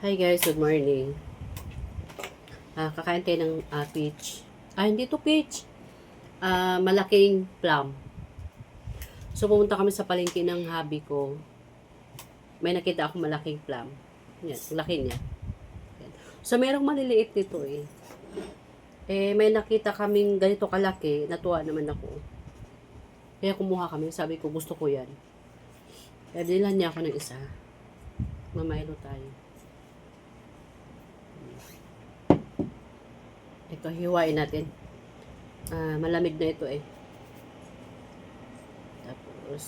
Hi guys, good morning. Kakain tayo ng peach. Hindi to peach. Malaking plum. So, pumunta kami sa palengke ng hubby ko. May nakita ako malaking plum. Yan, laki niya. Yan. So, merong maliliit nito eh. May nakita kaming ganito kalaki. Natuwa naman ako. Kaya kumuha kami. Sabi ko, gusto ko yan. Kaya bilhan niya ako ng isa. Mamailo tayo. Ito, hiwain natin. Malamig na ito eh. Tapos,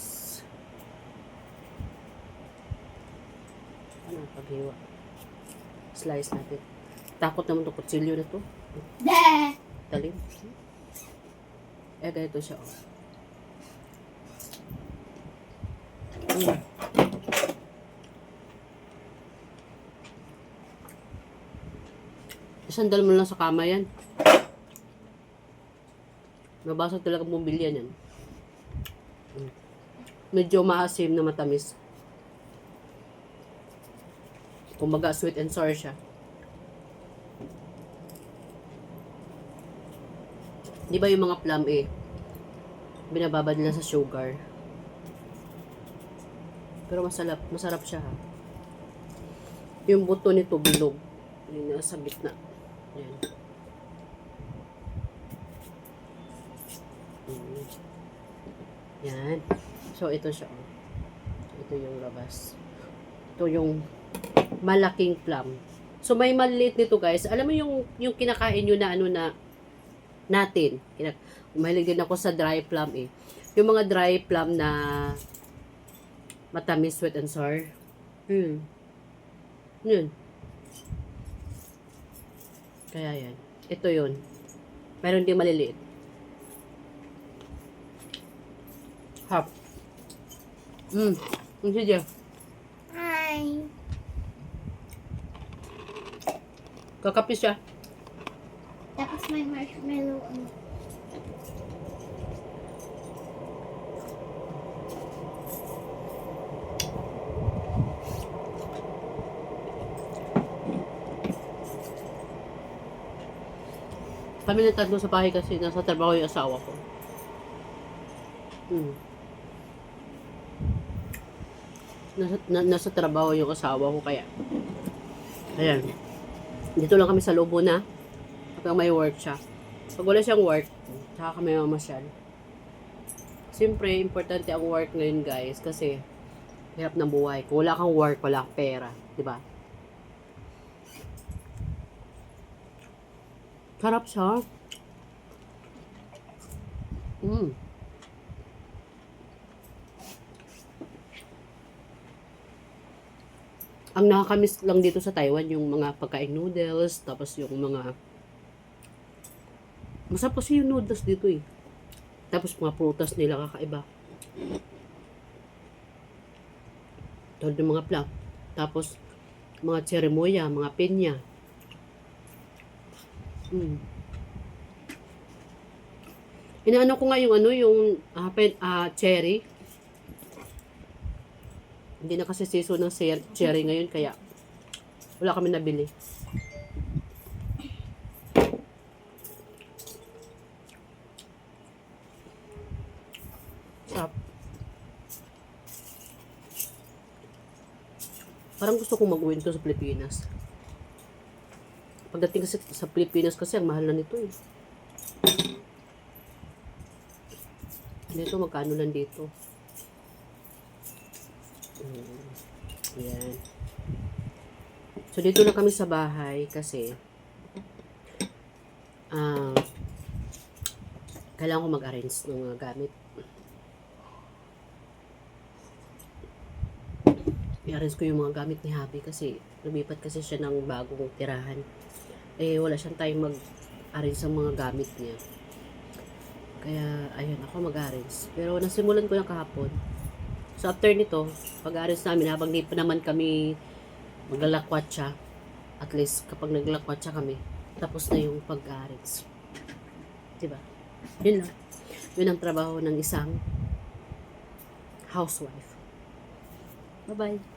ano paghiwa? Slice natin. Takot naman itong kutsilyo na to. Talim. Ganito siya. Isandal mo lang sa kama yan. Nabasag talaga bumbilya yan. Medyo maasim na matamis. Kumbaga sweet and sour siya. Di ba yung mga plum binababad nila sa sugar. Pero masarap siya ha. Yung buto nito bilog. Yung nasa gitna. Yan. Yan. So, ito siya. Ito yung labas. Ito yung malaking plum. So, may maliit nito guys. Alam mo yung kinakain nyo na ano na natin. Mahilig din ako sa dry plum eh. Yung mga dry plum na matamis, sweet and sour. Yun. Kaya yan. Ito yun. Meron din maliliit. Hap. Sige. Hi. Kakapis siya. Tapos may marshmallow. Kami na tatlo sa bahay kasi nasa trabaho yung asawa ko. Nasa trabaho yung asawa ko kaya. Ayan. Dito lang kami sa Lobo na. Kapag may work siya. Pag wala siyang work, saka kami mamasyal. Siyempre, importante ang work ngayon guys kasi hirap ng buhay. Kung wala kang work, wala kang pera. Diba? Sarap siya. Ang nakakamiss lang dito sa Taiwan, yung mga pagkain noodles, tapos yung mga masarap kasi yung noodles dito eh. Tapos mga prutas nila kakaiba. Tulad ng mga plum. Tapos mga cherimoya, mga pinya. Inaano ko nga yung cherry. Hindi na kasi season ng cherry ngayon kaya wala kami nabili. Sarap. Parang gusto kong mag-uwi nito sa Pilipinas. Pagdating kasi sa Pilipinas kasi ang mahal na nito eh. Dito magkano lang dito. Yan. So dito na kami sa bahay kasi kailangan ko mag-arrange ng mga gamit. I-arrange ko yung mga gamit ni Happy kasi lumipat kasi siya ng bagong tirahan. Wala siyang time mag-arrange ng mga gamit niya. Kaya, ayun, ako mag-arrange. Pero, nasimulan ko yung kahapon. So, after nito, pag-arrange namin, habang di pa naman kami maglalakwatsa, at least, kapag naglalakwatsa kami, tapos na yung pag-arrange. Diba? Yun lang. Yun ang trabaho ng isang housewife. Bye-bye.